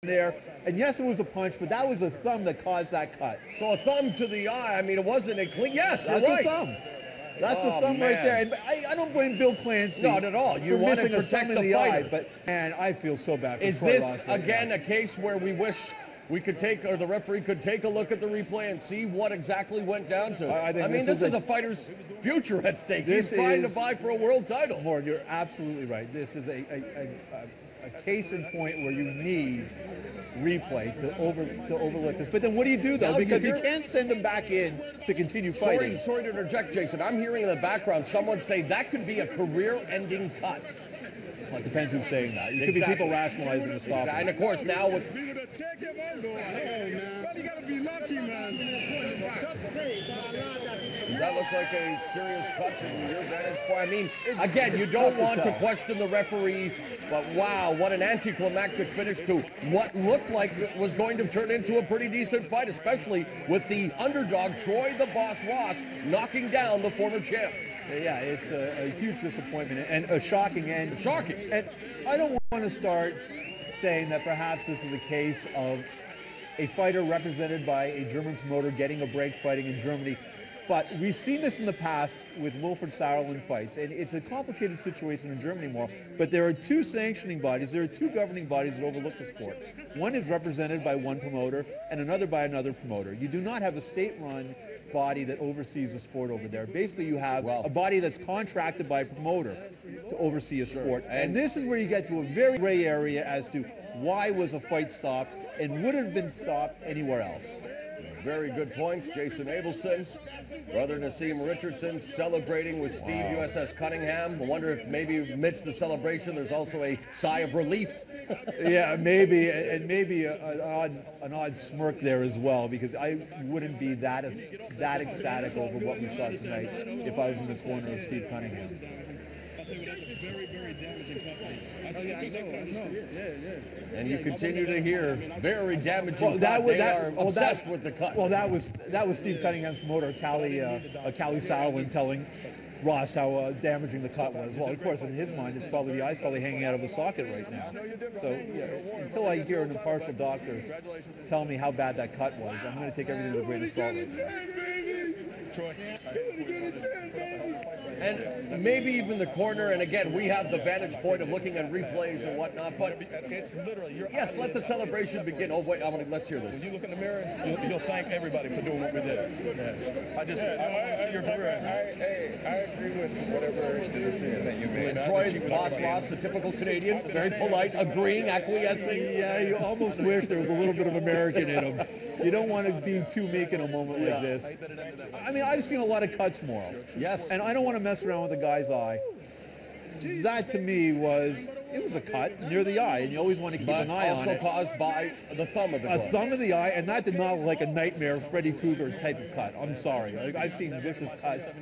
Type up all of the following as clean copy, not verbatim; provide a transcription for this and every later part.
there. And yes, it was a punch, but that was a thumb that caused that cut. So a thumb to the eye. I mean, it wasn't a clean. Yes, That's you're right. a thumb. That's a thumb right there. And I don't blame Bill Clancy. Not at all. You for want to missing protect a thumb in the eye, fighter. but man, I feel so bad for Is Troy this Ross right again now. a case where we wish we could take, or the referee could take a look at the replay and see what exactly went down to? I mean, this is a fighter's future at stake. He's trying to vie for a world title. Mort, you're absolutely right. This is a case in point where you need replay to overlook this. But then what do you do, though? Because you can't send him back in to continue fighting. Sorry to interject, Jason. I'm hearing in the background someone say that could be a career-ending cut. Well, it depends who's saying that. It could be people rationalizing the stop. And of course, now with... You gotta be lucky, man. Does that look like a serious cut from your vantage point? I mean, again, you don't want to question the referee, but wow, what an anticlimactic finish to what looked like it was going to turn into a pretty decent fight, especially with the underdog, Troy the Boss Ross, knocking down the former champ. Yeah, it's a huge disappointment and a shocking end. Shocking. And I don't want to start saying that perhaps this is a case of a fighter represented by a German promoter getting a break fighting in Germany. But we've seen this in the past with Wilfred Sauerland fights, and it's a complicated situation in Germany more. But there are two sanctioning bodies, there are two governing bodies that overlook the sport. One is represented by one promoter and another by another promoter. You do not have a state-run body that oversees the sport over there. Basically, you have a body that's contracted by a promoter to oversee a sport. And this is where you get to a very gray area as to why was a fight stopped and would have been stopped anywhere else. Very good points. Jason Abelson, brother Nassim Richardson, celebrating with Steve USS Cunningham. I wonder if maybe amidst the celebration there's also a sigh of relief. Yeah, maybe, and maybe an odd smirk there as well, because I wouldn't be that ecstatic over what we saw tonight if I was in the corner of Steve Cunningham. Very, very damaging And you continue to hear very damaging. They are obsessed with the cut. Well, that was Steve Cunningham's promoter, Callie Sauerland, telling Ross how damaging the cut was. Well, of course, in his mind, the eye's probably hanging out of the socket right now. So yeah, until I hear an impartial doctor tell me how bad that cut was, I'm going to take everything with a grain of salt. And maybe even the corner, and again, we have the vantage point of looking at replays and whatnot, but it's literally, yes, let the celebration begin. Oh, wait, let's hear this. when you look in the mirror, you'll thank everybody for doing what we did. Yeah. I want to see your career. I agree with whatever decision that you made. Troy Boss Ross, the typical Canadian, very polite, agreeing, acquiescing. Yeah, you almost wish there was a little bit of American in him. You don't want to be too meek in a moment like this. I mean, I've seen a lot of cuts, Morrow. Yes. And I don't want to mess around with a guy's eye. That to me was a cut near the eye, and you always want to keep an eye on it. Also caused by the thumb of the glove. A thumb of the eye, and that did not look like a nightmare Freddy Krueger type of cut. I'm sorry. I've seen vicious cuts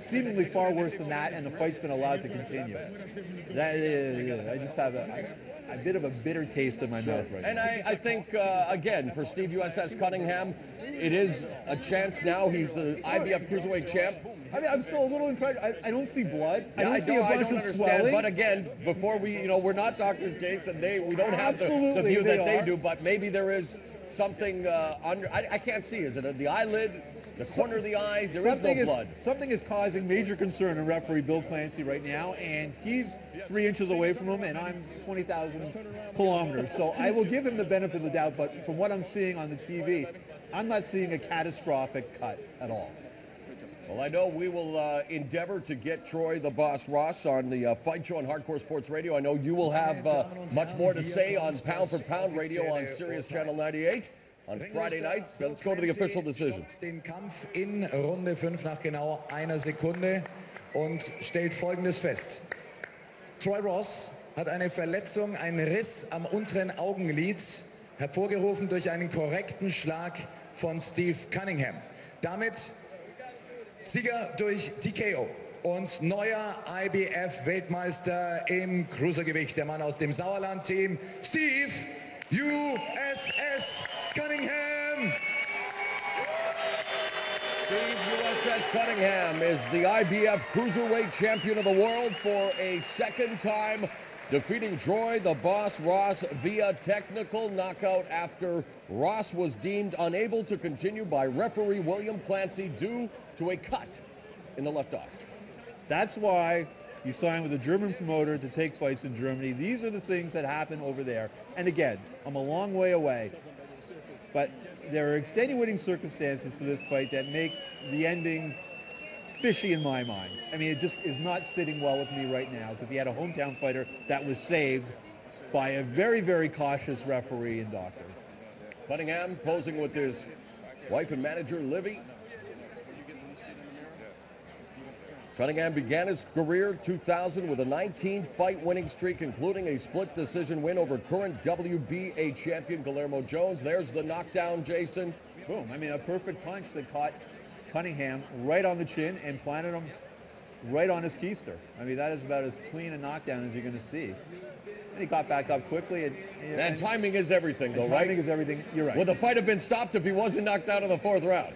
seemingly far worse than that, and the fight's been allowed to continue. I just have a bit of a bitter taste in my mouth right now. And I think, again, for Steve USS Cunningham, it is a chance now. He's the IBF Cruiserweight champ. I mean, I'm still a little impressed. I don't see blood. Yeah, I don't see a bunch of swelling. But again, before we're not doctors, Jason. We don't have the view that they do. But maybe there is something under. I can't see. Is it the eyelid, the corner of the eye? There is no blood. Something is causing major concern in referee Bill Clancy right now, and he's 3 inches away from him, and I'm 20,000 kilometers. So I will give him the benefit of the doubt. But from what I'm seeing on the TV, I'm not seeing a catastrophic cut at all. Well, I know we will endeavor to get Troy the Boss Ross on the Fight Show on Hardcore Sports Radio. I know you will have much more to say on Pound for Pound Radio on Sirius Channel 98 on Friday nights. So let's go to the official decision. Den Kampf in Runde 5 nach genau einer Sekunde und stellt Folgendes fest. Troy Ross hat eine Verletzung, einen Riss am unteren Augenlid, hervorgerufen durch einen korrekten Schlag von Steve Cunningham. Damit Sieger durch TKO und neuer IBF-Weltmeister im Cruisergewicht, der Mann aus dem Sauerland-Team, Steve USS Cunningham. Steve USS Cunningham is the IBF Cruiserweight Champion of the World for a second time defeating Troy the Boss Ross via technical knockout after Ross was deemed unable to continue by referee William Clancy due to a cut in the left eye. That's why you sign with a German promoter to take fights in Germany. These are the things that happen over there. And again, I'm a long way away, but there are extenuating circumstances to this fight that make the ending fishy in my mind. I mean, it just is not sitting well with me right now because he had a hometown fighter that was saved by a very, very cautious referee and doctor. Cunningham posing with his wife and manager, Livy. Cunningham began his career 2000 with a 19-fight winning streak, including a split decision win over current WBA champion Guillermo Jones. There's the knockdown, Jason. Boom. I mean, a perfect punch that caught Cunningham right on the chin and planted him right on his keister. I mean, that is about as clean a knockdown as you're going to see. And he got back up quickly. And timing is everything, though, right? Timing is everything. You're right. Would the fight have been stopped if he wasn't knocked out in the 4th round?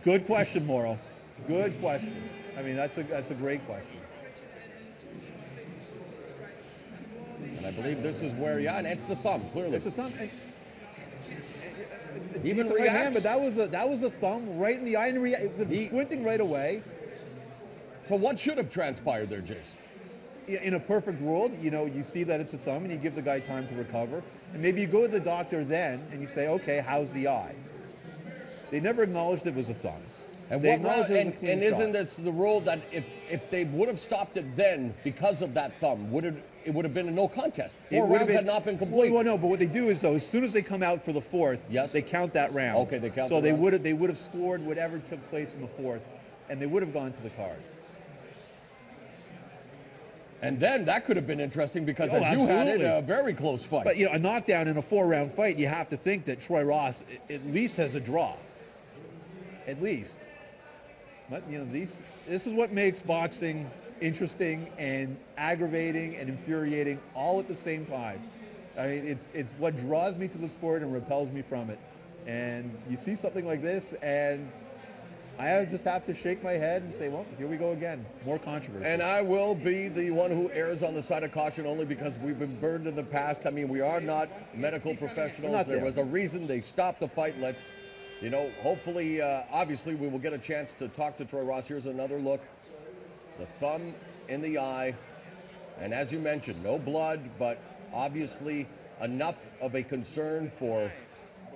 Good question, Morrow. Good question. I mean, that's a great question. And I believe this is where, yeah, and it's the thumb, clearly. It's a thumb. Even right reacts. hand, but that was a thumb right in the eye, and squinting right away. So what should have transpired there, Jason? In a perfect world, you know, you see that it's a thumb and you give the guy time to recover. And maybe you go to the doctor then and you say, okay, how's the eye? They never acknowledged it was a thumb. And They what acknowledged round, it was a clean and isn't shot. this the rule that if they would have stopped it then because of that thumb, it would have been a no contest? It 4 would have rounds had not been complete. Well, no, but what they do is, though, as soon as they come out for the 4th, yes, they count that round. Okay, they count So the round. they would have scored whatever took place in the 4th, and they would have gone to the cards. And then that could have been interesting because, Oh, as you had it, absolutely. a very close fight. But, you know, a knockdown in a 4-round fight, you have to think that Troy Ross at least has a draw. At least. But, you know, this is what makes boxing interesting and aggravating and infuriating all at the same time. I mean, it's what draws me to the sport and repels me from it. And you see something like this, and I just have to shake my head and say, well, here we go again. More controversy. And I will be the one who errs on the side of caution only because we've been burned in the past. I mean, we are not medical professionals. There was a reason they stopped the fight. Let's, you know, hopefully, obviously, we will get a chance to talk to Troy Ross. Here's another look. The thumb in the eye. And as you mentioned, no blood, but obviously enough of a concern for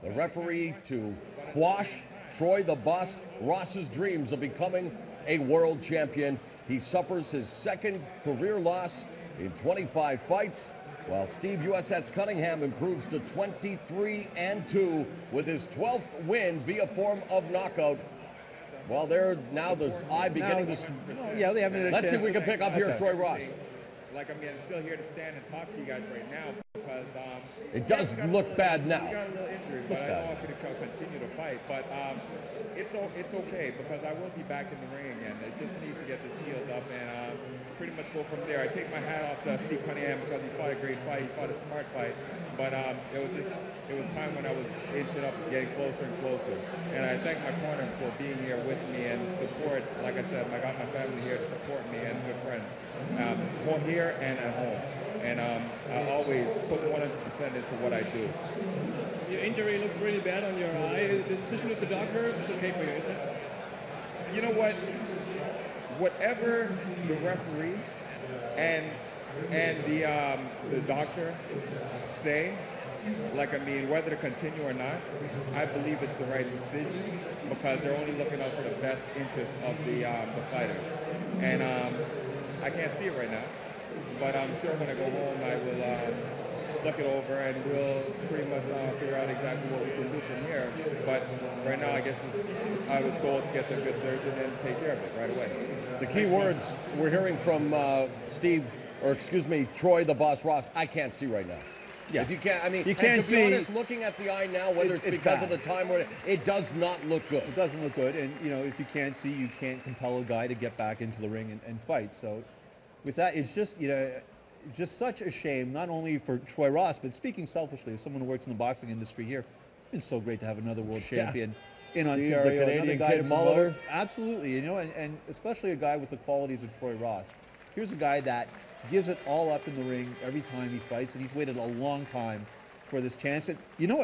the referee to quash Troy the Boss Ross's dreams of becoming a world champion. He suffers his 2nd career loss in 25 fights, while Steve USS Cunningham improves to 23-2 with his 12th win via form of knockout. Well, they're now the eye beginning to... Yeah, they haven't had a Let's see if chance we can pick up here, Troy Ross. Like, I mean, I'm still here to stand and talk to you guys right now because it does look bad now. I got a little injury, but I know I'm going to continue to fight. But it's okay because I will be back in the ring, and it just needs to get this healed up and pretty much go from there. I take my hat off to Steve Cunningham because he fought a great fight. He fought a smart fight, but it was time when I was inching up, getting closer and closer. And I thank my corner for being here with me and support. Like I said, I got my family here to support me and good friends, both here and at home. And I always put 100% into what I do. Your injury looks really bad on your eye. The decision with the doctor is okay for you, isn't it? You know what? Whatever the referee and the doctor say, like, I mean, whether to continue or not, I believe it's the right decision because they're only looking out for the best interest of the fighter. And I can't see it right now, but I'm sure when I go home, I will look it over and we'll pretty much figure out exactly what we can do from here. But right now, I guess I was told to get to a good surgeon and take care of it right away. The key words we're hearing from Troy the Boss Ross, I can't see right now. Yeah. If you can't, I mean, you can't to be see, honest, looking at the eye now, whether it's because of the time or it does not look good. It doesn't look good, and you know, if you can't see, you can't compel a guy to get back into the ring and fight. So, with that, it's just, you know, just such a shame, not only for Troy Ross, but speaking selfishly, as someone who works in the boxing industry here, it's been so great to have another world champion in Steve, Ontario, the Canadian another guy kid to promote. Muller. Absolutely, you know, and especially a guy with the qualities of Troy Ross. Here's a guy that gives it all up in the ring every time he fights, and he's waited a long time for this chance. And you know